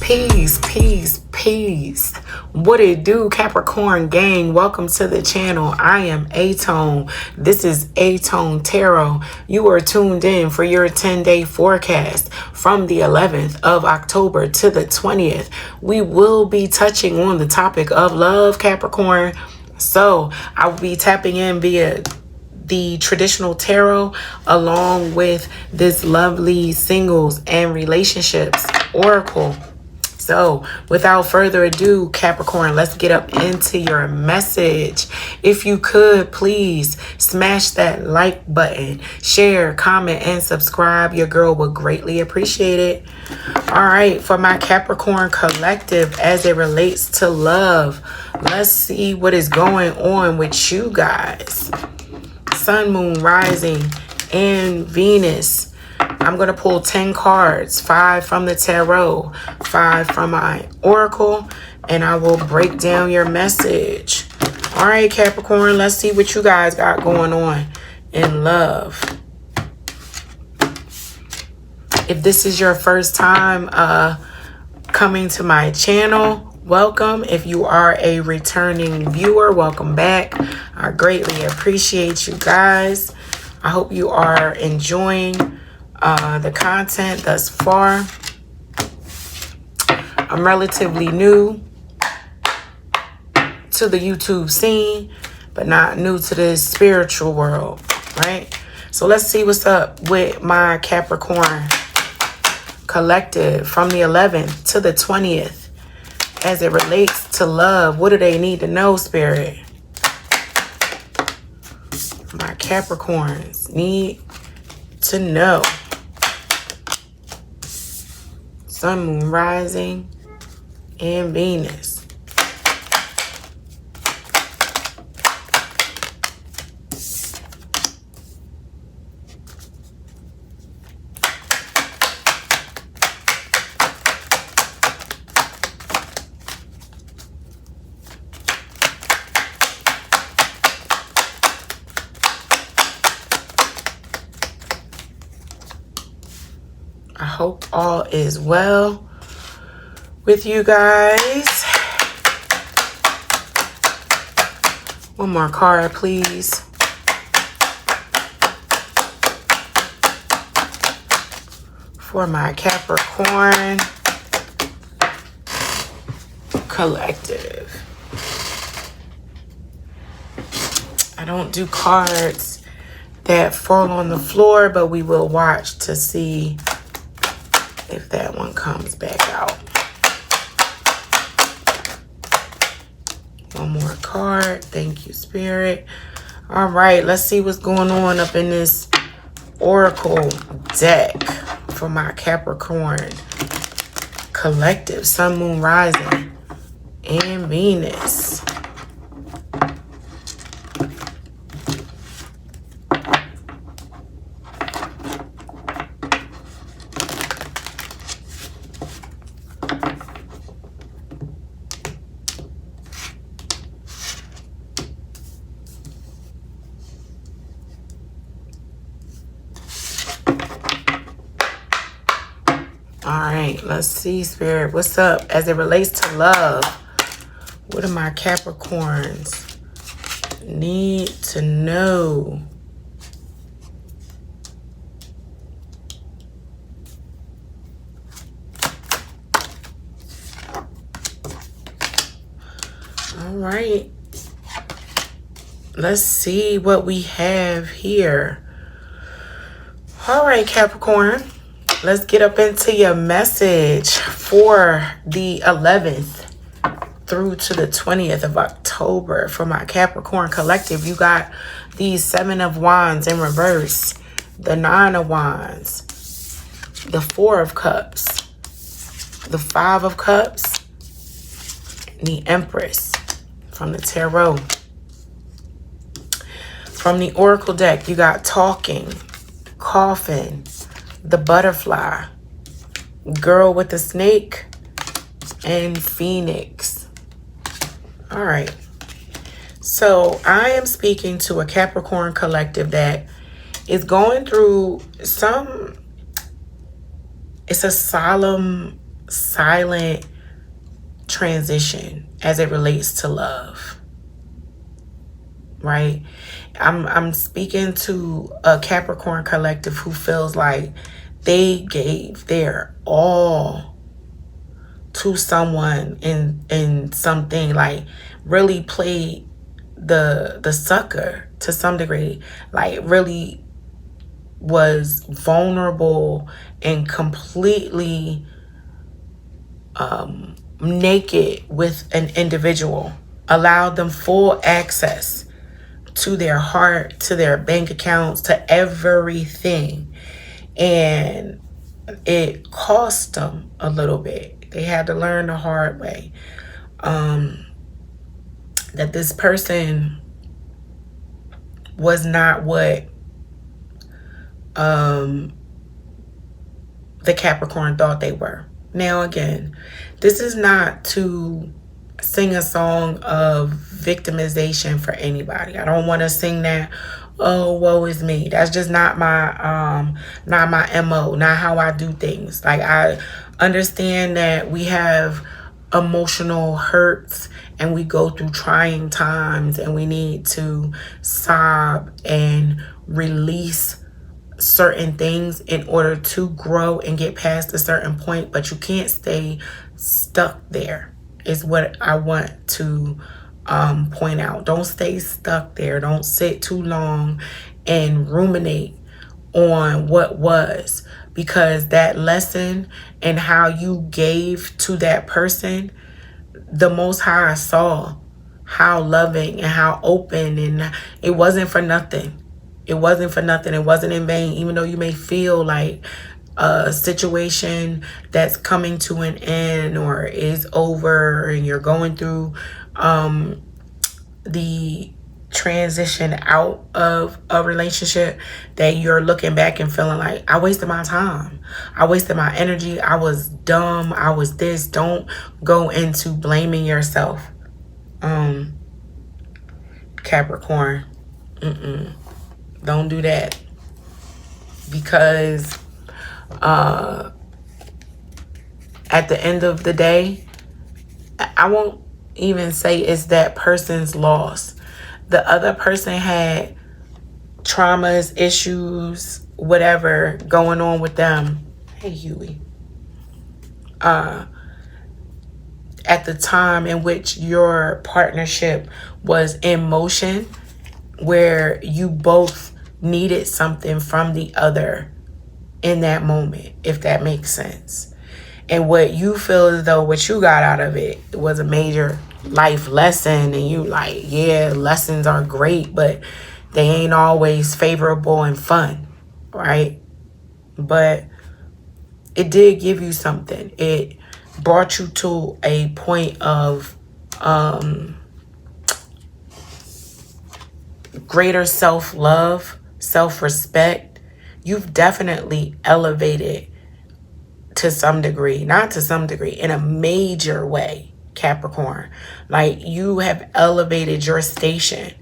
Peace, peace, peace. What it do, Capricorn gang? Welcome to the channel. I am aTone. This is aTone Tarot. You are tuned in for your 10-day forecast from the 11th of October to the 20th. We will be touching on the topic of love, Capricorn. So I will be tapping in via the traditional tarot along with this lovely singles and relationships oracle. So without further ado, Capricorn, let's get up into your message. If you could, please smash that like button, share, comment, and subscribe. Your girl would greatly appreciate it. All right, for my Capricorn collective as it relates to love, let's see what is going on with you guys. Sun, Moon, Rising, and Venus. I'm going to pull 10 cards, 5 from the tarot, 5 from my oracle, and I will break down your message. All right, Capricorn, let's see what you guys got going on in love. If this is your first time coming to my channel, welcome. If you are a returning viewer, welcome back. I greatly appreciate you guys. I hope you are enjoying the content thus far. I'm relatively new to the YouTube scene, but not new to this spiritual world, right? So let's see what's up with my Capricorn collective from the 11th to the 20th as it relates to love. What do they need to know, Spirit? My Capricorns need to know. Sun, Moon, Rising, and Venus. I hope all is well with you guys. One more card, please. For my Capricorn collective. I don't do cards that fall on the floor, but we will watch to see if that one comes back out. One more card. Thank you, Spirit. All right, let's see what's going on up in this oracle deck for my Capricorn collective. Sun, Moon, Rising, and Venus. All right, let's see, Spirit. What's up as it relates to love? What do my Capricorns need to know? All right. Let's see what we have here. All right, Capricorn. Let's get up into your message for the 11th through to the 20th of October for my Capricorn collective. You got the 7 of Wands in reverse, the 9 of Wands, the 4 of Cups, the 5 of Cups, and the Empress from the tarot. From the oracle deck, you got talking, coffin, the butterfly, girl with the snake, and phoenix. All right. So I am speaking to a Capricorn collective that is going through it's a solemn silent transition as it relates to love, right? I'm speaking to a Capricorn collective who feels like they gave their all to someone in something, like really played the sucker to some degree, like really was vulnerable and completely naked with an individual, allowed them full access to their heart, to their bank accounts, to everything. And it cost them a little bit. They had to learn the hard way that this person was not what the Capricorn thought they were. Now, again, this is not to sing a song of victimization for anybody. I don't want to sing that, oh, woe is me. That's just not my MO, not how I do things. Like, I understand that we have emotional hurts and we go through trying times and we need to sob and release certain things in order to grow and get past a certain point, but you can't stay stuck there, is what I want to point out. Don't stay stuck there. Don't sit too long and ruminate on what was, because that lesson and how you gave to that person, the Most High saw how loving and how open, and it wasn't for nothing. It wasn't for nothing. It wasn't in vain. Even though you may feel like a situation that's coming to an end or is over and you're going through the transition out of a relationship, that you're looking back and feeling like, I wasted my time. I wasted my energy. I was dumb. I was this. Don't go into blaming yourself. Capricorn. Don't do that, because at the end of the day, I won't even say it's that person's loss. The other person had traumas, issues, whatever going on with them. Hey, Huey. At the time in which your partnership was in motion, where you both needed something from the other in that moment, if that makes sense. And what you feel as though what you got out of it was a major life lesson, and you like, yeah, lessons are great, but they ain't always favorable and fun, right? But it did give you something. It brought you to a point of greater self-love, self-respect. You've definitely elevated to some degree, not to some degree, in a major way, Capricorn. Like, you have elevated your station,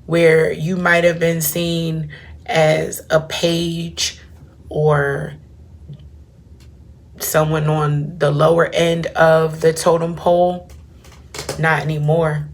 where you might have been seen as a page or someone on the lower end of the totem pole. Not anymore.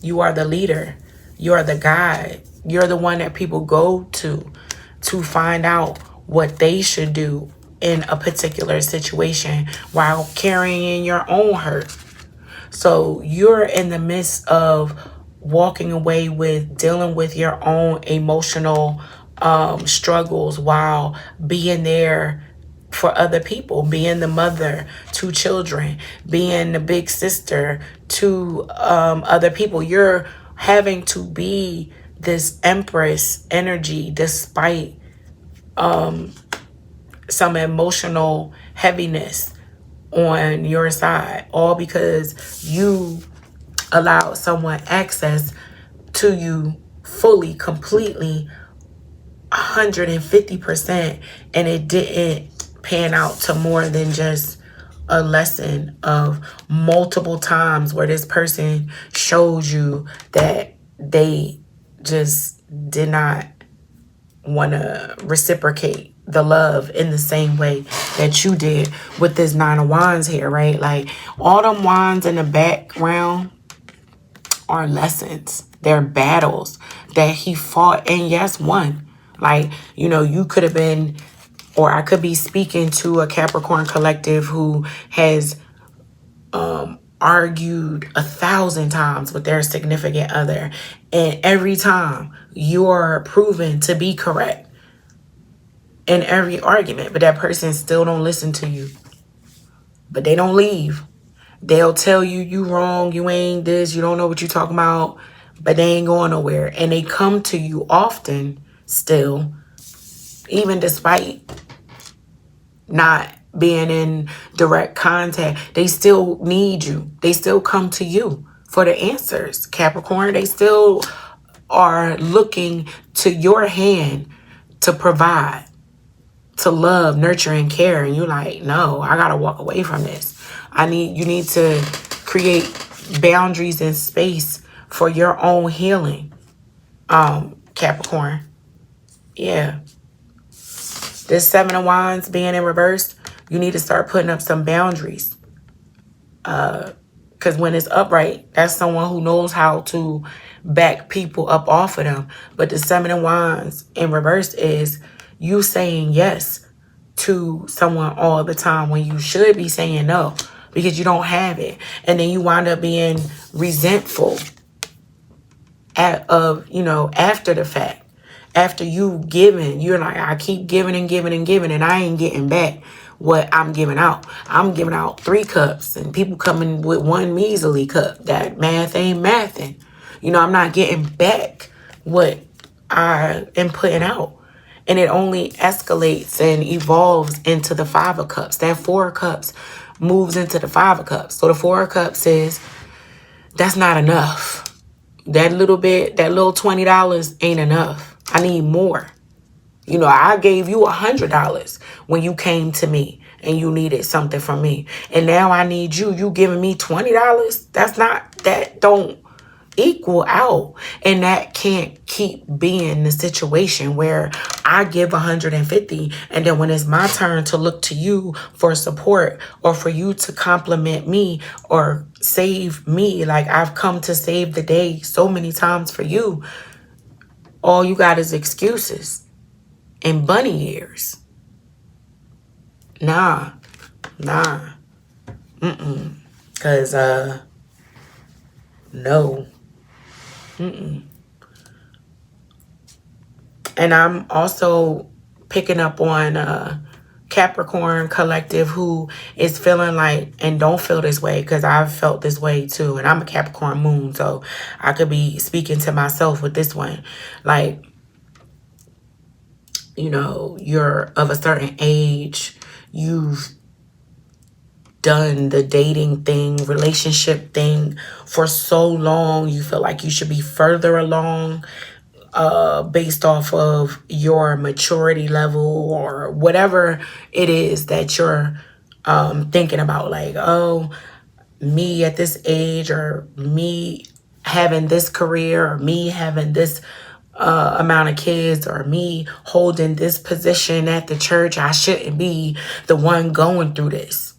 You are the leader. You are the guide. You're the one that people go to find out what they should do in a particular situation while carrying your own hurt. So you're in the midst of walking away with dealing with your own emotional struggles while being there for other people, being the mother to children, being the big sister to other people. You're having to be this empress energy despite some emotional heaviness on your side, all because you allowed someone access to you fully, completely, 150%, and it didn't pan out to more than just a lesson of multiple times where this person showed you that they just did not want to reciprocate the love in the same way that you did with this 9 of Wands here, right? Like, all them wands in the background are lessons. They're battles that he fought and yes, won. Like, you know, you could have been, or I could be speaking to a Capricorn collective who has argued 1,000 times with their significant other. And every time you're proven to be correct in every argument, but that person still don't listen to you. But they don't leave. They'll tell you you wrong, you ain't this, you don't know what you're talking about, but they ain't going nowhere. And they come to you often still, even despite not being in direct contact. They still need you. They still come to you for the answers, Capricorn. They still are looking to your hand to provide, to love, nurture, and care. And you're like, no, I gotta walk away from this. You need to create boundaries and space for your own healing, Capricorn. Yeah. This 7 of Wands being in reverse, you need to start putting up some boundaries. Because when it's upright, that's someone who knows how to back people up off of them. But the 7 of Wands in reverse is you saying yes to someone all the time when you should be saying no because you don't have it. And then you wind up being resentful after the fact. After you giving, you're like, I keep giving and giving and giving, and I ain't getting back what I'm giving out. I'm giving out 3 cups, and people coming with 1 measly cup. That math ain't mathing. You know, I'm not getting back what I am putting out. And it only escalates and evolves into the 5 of Cups. That 4 of Cups moves into the 5 of Cups. So the 4 of Cups is, that's not enough. That little bit, that little $20 ain't enough. I need more. You know, I gave you $100 when you came to me and you needed something from me. And now I need you. You giving me $20? That don't equal out. And that can't keep being the situation where I give 150 and then when it's my turn to look to you for support or for you to compliment me or save me, like I've come to save the day so many times for you, all you got is excuses and bunny ears. Nah. Cause no. And I'm also picking up on Capricorn collective who is feeling like, and don't feel this way, because I've felt this way too. And I'm a Capricorn moon, so I could be speaking to myself with this one. Like, you know, you're of a certain age, you've done the dating thing, relationship thing for so long, you feel like you should be further along based off of your maturity level or whatever it is that you're thinking about. Like, oh, me at this age, or me having this career, or me having this amount of kids, or me holding this position at the church. I shouldn't be the one going through this.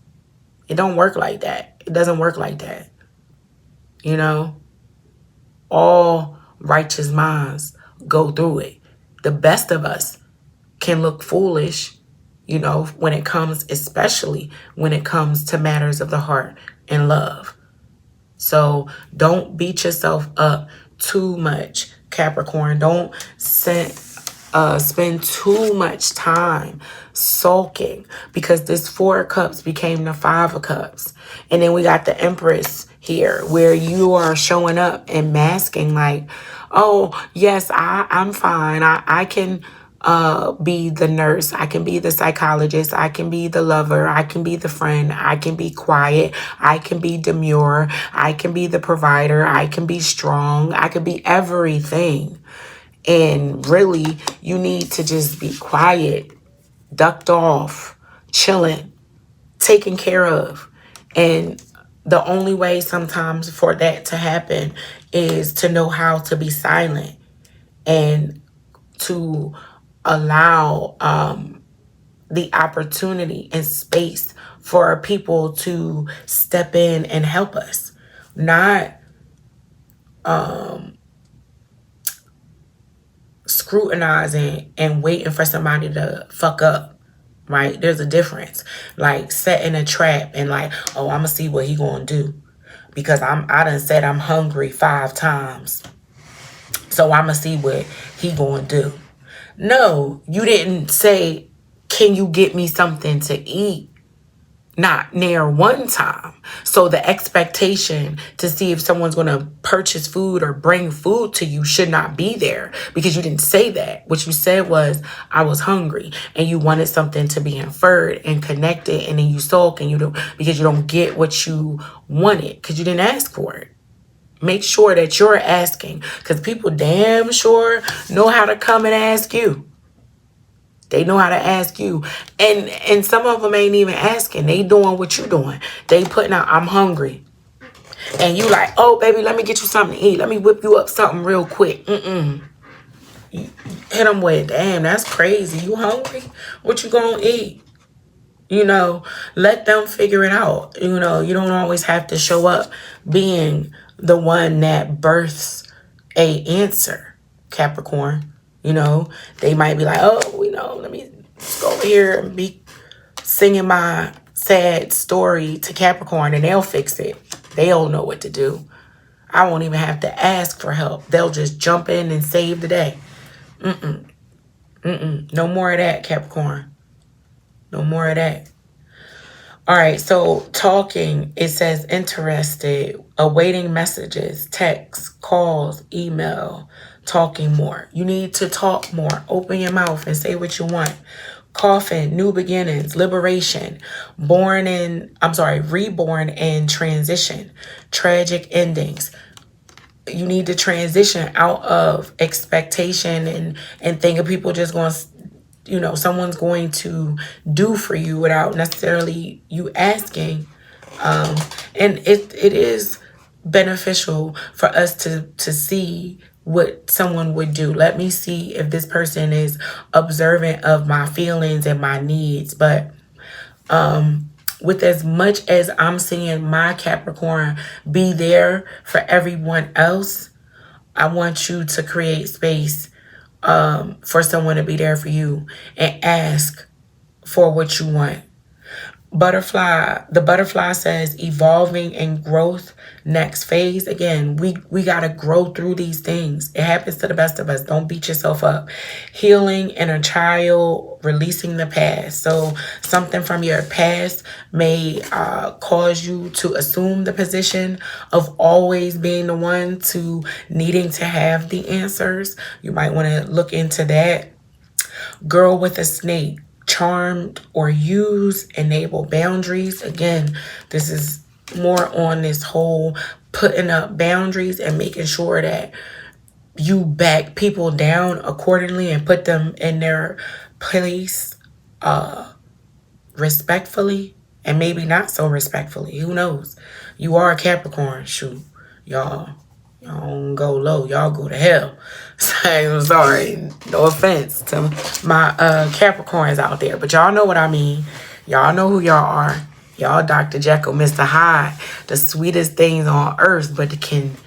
It don't work like that. It doesn't work like that. You know, all righteous minds go through it. The best of us can look foolish, you know, when it comes, especially when it comes to matters of the heart and love. So don't beat yourself up too much, Capricorn. Don't spend too much time sulking, because this 4 of Cups became the 5 of Cups. And then we got the Empress here, where you are showing up and masking like, oh, yes, I'm fine. I can be the nurse. I can be the psychologist. I can be the lover. I can be the friend. I can be quiet. I can be demure. I can be the provider. I can be strong. I can be everything. And really, you need to just be quiet, ducked off, chilling, taken care of. And the only way sometimes for that to happen is to know how to be silent and to allow the opportunity and space for people to step in and help us, not scrutinizing and waiting for somebody to fuck up. Right? There's a difference. Like setting a trap and like, oh, I'm gonna see what he gonna do because I done said I'm hungry 5 times, so I'm gonna see what he gonna do. No, you didn't say, can you get me something to eat? Not near one time. So the expectation to see if someone's going to purchase food or bring food to you should not be there, because you didn't say that. What you said was, I was hungry, and you wanted something to be inferred and connected, and then you sulk and you don't, because you don't get what you wanted because you didn't ask for it. Make sure that you're asking, because people damn sure know how to come and ask you. They know how to ask you. And some of them ain't even asking. They doing what you doing. They putting out, I'm hungry. And you like, oh, baby, let me get you something to eat. Let me whip you up something real quick. You hit them with, damn, that's crazy. You hungry? What you gonna eat? You know, let them figure it out. You know, you don't always have to show up being the one that births a answer, Capricorn. You know, they might be like, oh, you know, let me go over here and be singing my sad story to Capricorn and they'll fix it. They'll know what to do. I won't even have to ask for help. They'll just jump in and save the day. No more of that, Capricorn. No more of that. All right, so talking, it says interested, awaiting messages, texts, calls, email, talking more. You need to talk more. Open your mouth and say what you want. Coffin, new beginnings, liberation, reborn and transition, tragic endings. You need to transition out of expectation and think of people just going to, you know, someone's going to do for you without necessarily you asking. And it is beneficial for us to see what someone would do. Let me see if this person is observant of my feelings and my needs. But with as much as I'm seeing my Capricorn be there for everyone else, I want you to create space for someone to be there for you and ask for what you want. The butterfly says evolving and growth, next phase. Again, we got to grow through these things. It happens to the best of us. Don't beat yourself up. Healing inner child, releasing the past. So something from your past may cause you to assume the position of always being the one to needing to have the answers. You might want to look into that. Girl with a snake. Charmed or use, enable boundaries. Again, this is more on this whole putting up boundaries and making sure that you back people down accordingly and put them in their place respectfully and maybe not so respectfully. Who knows? You are a Capricorn. Shoot, y'all don't go low. Y'all go to hell. I'm sorry. No offense to my Capricorns out there. But y'all know what I mean. Y'all know who y'all are. Y'all Dr. Jekyll, Mr. Hyde. The sweetest things on earth. But it can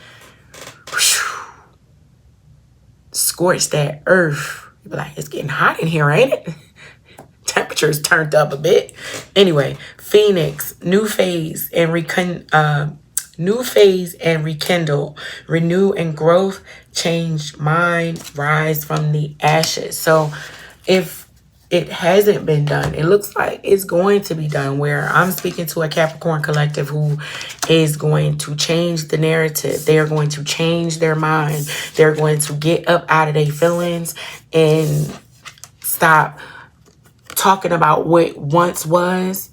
scorch that earth. You be like, it's getting hot in here, ain't it? Temperature's turned up a bit. Anyway, Phoenix, new phase and rekindle, renew and growth, change mind, rise from the ashes. So if it hasn't been done, it looks like it's going to be done, where I'm speaking to a Capricorn collective who is going to change the narrative. They're going to change their mind. They're going to get up out of their feelings and stop talking about what once was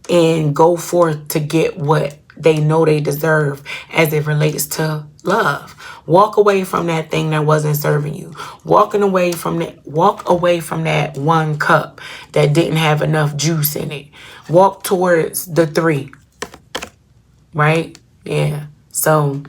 and go forth to get what they know they deserve as it relates to love. Walk away from that thing that wasn't serving you. Walk away from that 1 cup that didn't have enough juice in it. Walk towards the 3. Right? Yeah. So,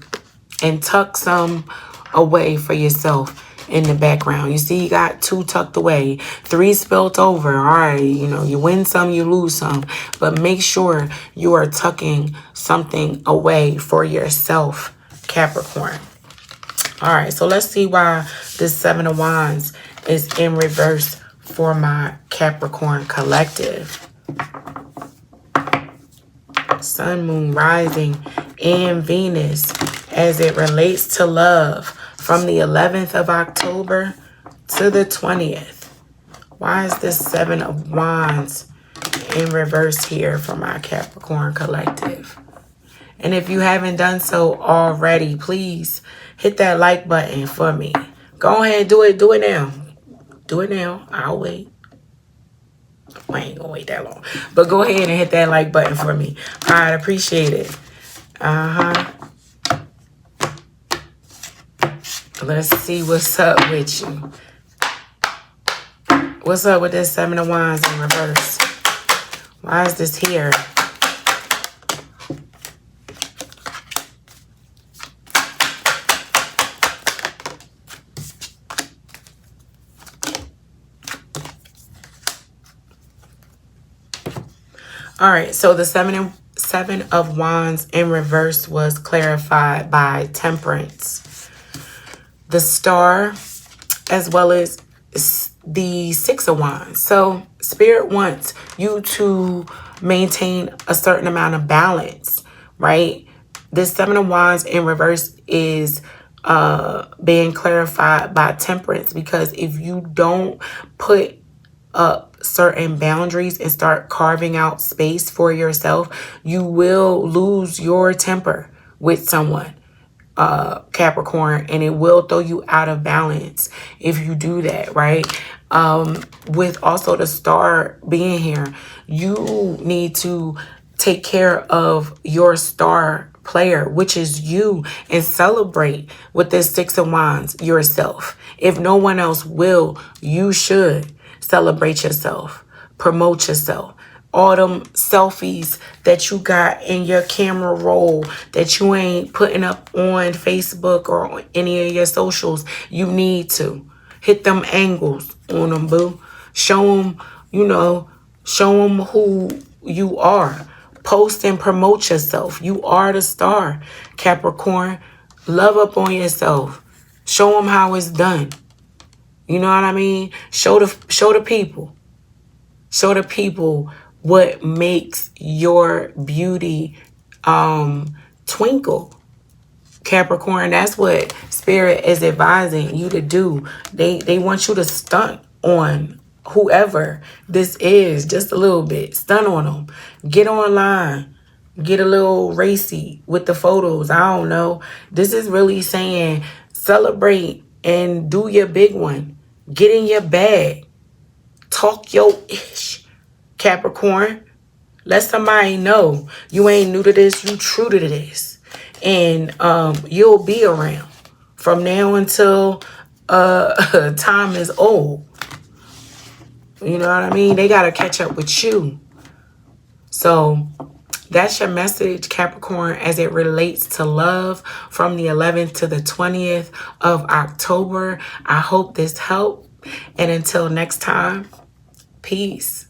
and tuck some away for yourself in the background. You see, you got 2 tucked away, 3 spilt over. All right, you know, you win some, you lose some. But make sure you are tucking something away for yourself, Capricorn. All right, so let's see why this 7 of Wands is in reverse for my Capricorn collective. Sun, Moon, Rising, and Venus as it relates to love from the 11th of October to the 20th. Why is this 7 of Wands in reverse here for my Capricorn collective? And if you haven't done so already, please hit that like button for me. Go ahead, do it now. Do it now. I'll wait. I ain't gonna wait that long. But go ahead and hit that like button for me. I'd appreciate it. Let's see what's up with you. What's up with this 7 of Wands in reverse? Why is this here? All right, so the 7 of Wands in reverse was clarified by Temperance, the Star, as well as the 6 of Wands. So Spirit wants you to maintain a certain amount of balance, right? This 7 of Wands in reverse is being clarified by Temperance, because if you don't put up certain boundaries and start carving out space for yourself, you will lose your temper with someone, Capricorn, and it will throw you out of balance if you do that, right? With also the Star being here, you need to take care of your star player, which is you, and celebrate with this 6 of Wands yourself. If no one else will, you should celebrate yourself, promote yourself. All them selfies that you got in your camera roll that you ain't putting up on Facebook or on any of your socials, you need to hit them angles on them, boo. Show them, you know, show them who you are. Post and promote yourself. You are the star, Capricorn. Love up on yourself. Show them how it's done. You know what I mean? Show the people. Show the people what makes your beauty twinkle. Capricorn, that's what Spirit is advising you to do. They want you to stunt on whoever this is just a little bit. Stunt on them. Get online. Get a little racy with the photos. I don't know. This is really saying celebrate and do your big one. Get in your bag. Talk your ish, Capricorn. Let somebody know you ain't new to this, you true to this. And you'll be around from now until time is old. You know what I mean? They got to catch up with you. So that's your message, Capricorn, as it relates to love from the 11th to the 20th of October. I hope this helped. And until next time, peace.